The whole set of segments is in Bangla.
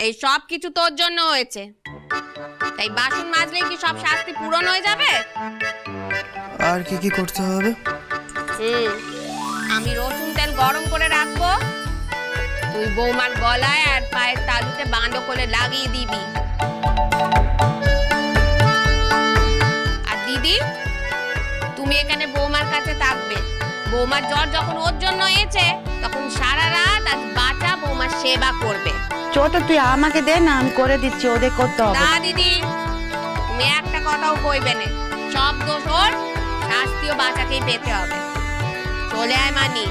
এই সব কিছু তোর জন্য হয়েছে, তাই বাসন মাজলেই কি সব শাস্তি পূরণ হয়ে যাবে? আর কি কি করতে হবে? আমি রসুন তেল গরম করে রাখবো, তুই বৌমার গলায় আর পায়ের তালুতে বাঁধো করে লাগিয়ে দিবি। আর দিদি, তুমি এখানে বৌমার কাছে থাকবে। বৌমার জ্বর যখন ওর জন্য এসেছে, তখন সারা রাত আজ বাঁচা বৌমার সেবা করবে। ছোট তুই আমাকে দে না, আমি করে দিচ্ছি, ওদের করতে হবে না দিদি, তুমি একটা কথাও কইবে না, সব দোষ ওর, শাস্তিও বাঁচাকেই পেতে হবে। চলে আয় মানি।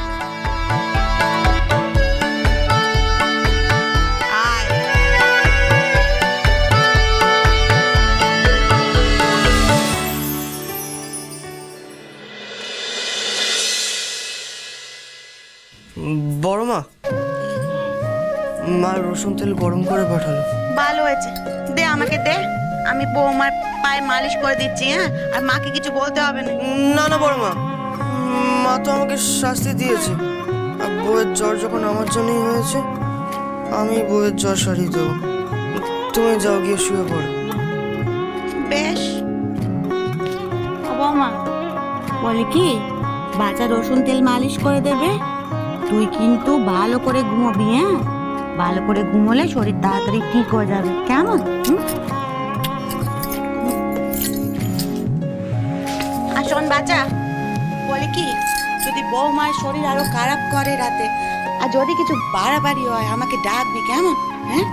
বড় মা, মা রসুন তেল গরম করে পাঠালো। ভালো হয়েছে, দে আমাকে দে, আমি বৌমার পায়ে মালিশ করে দিচ্ছি। হ্যাঁ, আর মাকে কিছু বলতে হবে না। না না বড় মা, মা তো আমাকে শাস্তি দিয়েছে। আর বউয়ের জ্বর যখন আমার জন্যই হয়েছে, আমি বউয়ের জ্বর সারিয়ে দেবো। তুমি যাও, গিয়ে শুয়ে পড়ো। বেশ। ও বৌমা বলে কি, বাচ্চা রসুন তেল মালিশ করে দেবে, তুই কিন্তু ভালো করে ঘুমোবি। হ্যাঁ, ভালো করে ঘুমোলে শরীর তাড়াতাড়ি ঠিক হয়ে যাবে, কেমন? আর শোন বাচ্চা, বলে কি, যদি বৌমার শরীর আরো খারাপ করে রাতে, আর যদি কিছু বাড়াবাড়ি হয়, আমাকে ডাকবি, কেমন? হ্যাঁ,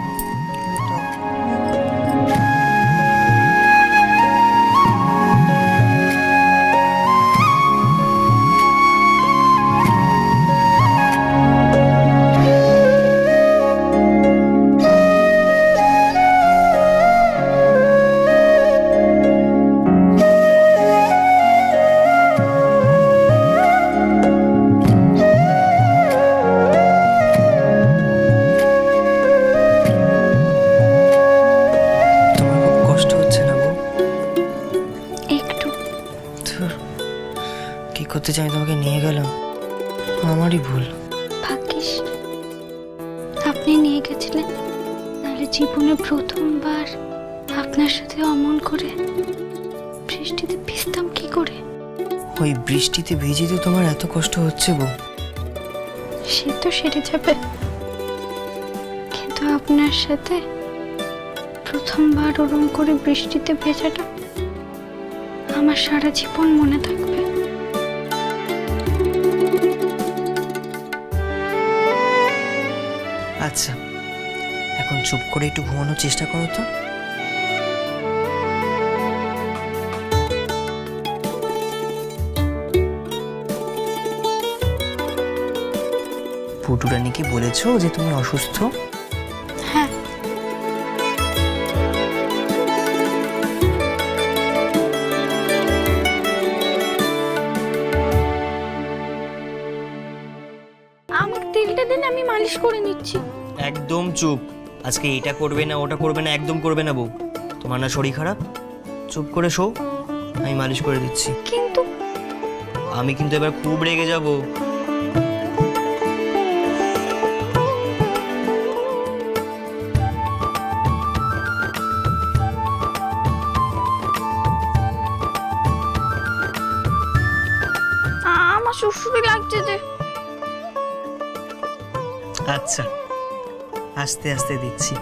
করতে চাই, তোমাকে নিয়ে গেলাম, আমারই ভুল। ভাগ্যিস আপনি নিয়ে গেছিলেন, নাহলে জীবনে প্রথমবার আপনার সাথে অমন করে বৃষ্টিতে ভিজতাম কি করে। ওই বৃষ্টিতে ভিজিতে তোমার এত কষ্ট হচ্ছে বউ? সে তো সেরে যাবে, কিন্তু আপনার সাথে প্রথমবার ওরম করে বৃষ্টিতে ভেজাটা আমার সারা জীবন মনে থাকবে। আচ্ছা, এখন চুপ করে একটু ঘুমানোর চেষ্টা করো তো। পুটুরানি কি বলেছো যে তুমি অসুস্থ? হ্যাঁ, আমাকে তেলটা দিন, আমি মালিশ করে নিচ্ছি। একদম চুপ, আজকে এটা করবে না ওটা করবে না, একদম করবে না বউ। তোমার না শরীর খারাপ? চুপ করে শো, আমি মালিশ করে দিচ্ছি। কিন্তু আমি কিন্তু এবার খুব রেগে যাব। আমার শ্বশুরই লাগছে যে। আচ্ছা, আস্তে আস্তে দিচ্ছি।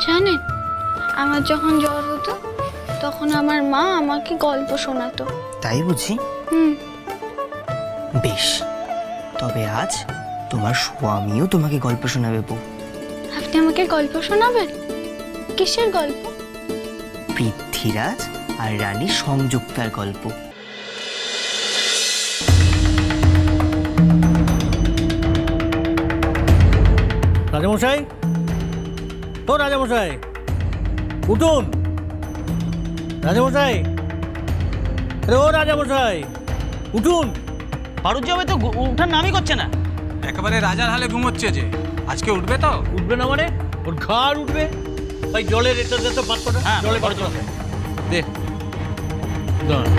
জানেন, আমার যখন জ্বর হতো, তখন আমার মা আমাকে গল্প শোনাতো। তাই বুঝি? বেশ, তবে আজ তোমার স্বামীও তোমাকে গল্প শোনাবে বউ। আপনি আমাকে গল্প শোনাবেন? কিসের গল্প? পৃথ্বীরাজ আর রানী সংযুক্তার গল্প। রাজামশাই, ও রাজামশাই, উঠুন। রাজামশাই, আরে ও রাজামশাই, উঠুন। ফারুক যাবে তো উঠার নামই করছে না। একেবারে রাজার হালে ঘুমোচ্ছে যে, আজকে উঠবে তো? উঠবে না মানে? ওর ঘাড় উঠবে। ভাই জলের এটা তো পাত্রটা, হ্যাঁ, জলে বড় জল। দে। দাঁড়ান।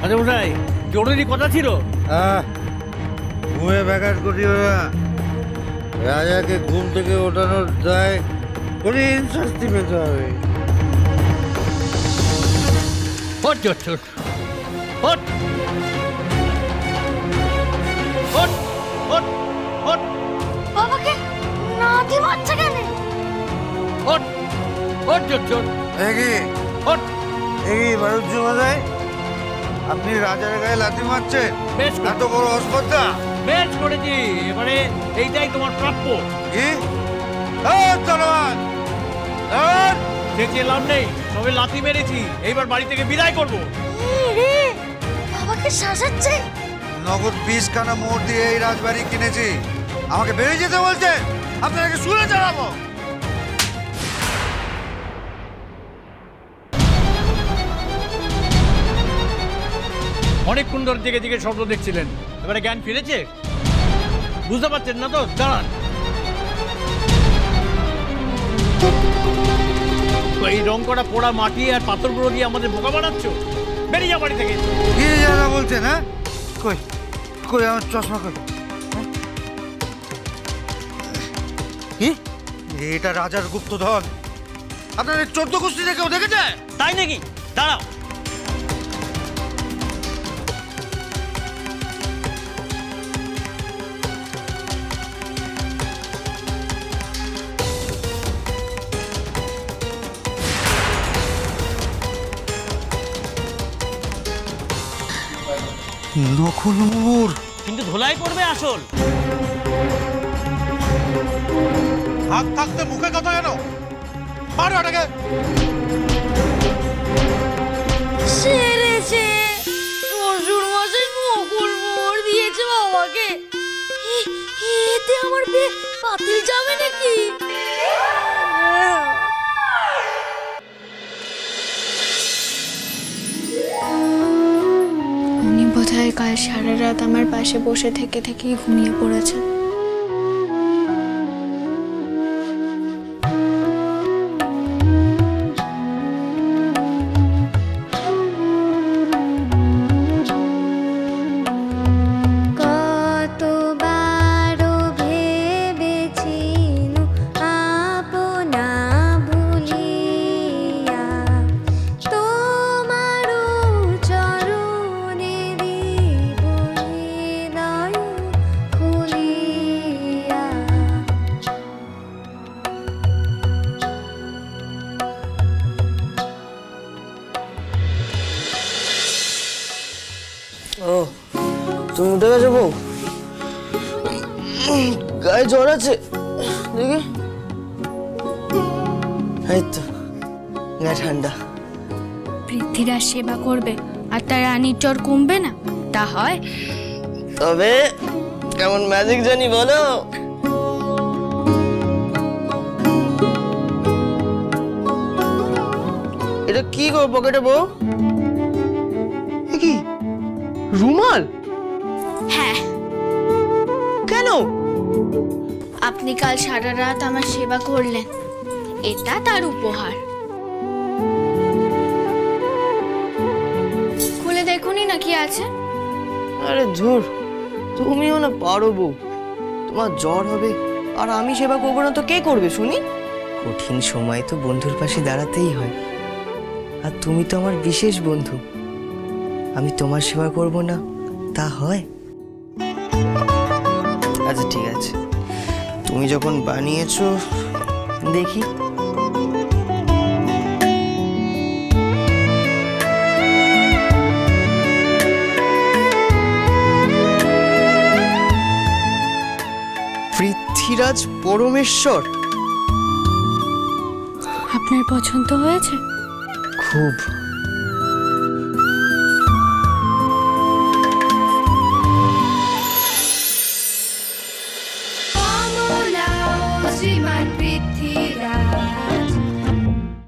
রাজামশাই জরুরি কথা ছিল। ঘুমে ব্যাঘাত করিও না। রাজাকে ঘুম থেকে ওঠানোর দায় কঠিন শাস্তি পেতে হবে। হট হট হট হট হট হট বাবাকে নাতি বাচ্চা কেন? হট হট হট এগি হট। এগি ভারুজ্য মশাই, আপনি রাজার গায়ে লাথি মারছেন? বেশ এত বড় অস্পর্ধা! বেশ করেছি, এবারে এইটাই তোমার প্রাপ্য। কি? তলোয়ার! তলোয়ার! চেঁচিয়ে লাভ নেই, তবে লাথি মেরেছি, এইবার বাড়ি থেকে বিদায় করবো। বাবাকে শাসাচ্ছে। নগদ 20 খানা মোড় দিয়ে এই রাজবাড়ি কিনেছি। আমাকে বেরিয়ে যেতে বলছেন? আপনাকে শুনে জানাবো। অনেকক্ষণ ধরে জেগে জেগে স্বপ্ন দেখছিলেন, এবারে জ্ঞান ফিরেছে? বুঝতে পারছেন না তো? দাঁড়ান। এই রং করা পোড়া মাটি আর পাথরগুলো দিয়ে আমাদের বোকা বানাচ্ছ? বেরিয়ে যা বাড়ি থেকে। কি জানা বলছেন? হ্যাঁ, কই কই আমার চশমা কই? হ্যাঁ? কি? এটা রাজার গুপ্তধন। আপনাদের 14 গোষ্ঠীতে কেউ দেখেছে? তাই নাকি? দাঁড়াও। নকল মোড়। কিন্তু ধোলাই পড়বে আসল। হাত থাকতে মুখে কথা কেন? মারো এটাকে। সেরেছে। শ্বশুর মশাই নকল মোড় দিয়েছে বাবাকে। এতে আমার বিয়ে বাতিল যাবে নাকি? উনি বোধহয় কাল সারা রাত আমার পাশে বসে থেকে থেকেই ঘুমিয়ে পড়েছেন। ও, তুমি উঠে গেছো বউ? গায়ে জ্বর আছে দেখি। এই তো গায়ে ঠান্ডা। পৃথ্বীরাজ সেবা করবে আর তার রানীর জ্বর কমবে না? তা হয়? তবে কেমন ম্যাজিক জানি বলো। এটা কি গো পকেটে বউ? এ কি রুমাল? হ্যাঁ। কেন? আপনি কাল সারা রাত আমার সেবা করলেন, এটা তার উপহার। খুলে দেখুনি না কি আছে। আরে ধুর, তুমিও না পারো বউ। তোমার জ্বর হবে আর আমি সেবা করবো না তো কে করবে শুনি? কঠিন সময় তো বন্ধুর পাশে দাঁড়াতেই হয়, আর তুমি তো আমার বিশেষ বন্ধু। আমি তোমার সেবা করব না তা হয়? আচ্ছা ঠিক আছে, তুমি যখন বানিয়েছো দেখি। পৃথ্বীরাজ পরমেশ্বর। আপনার পছন্দ হয়েছে? খুব।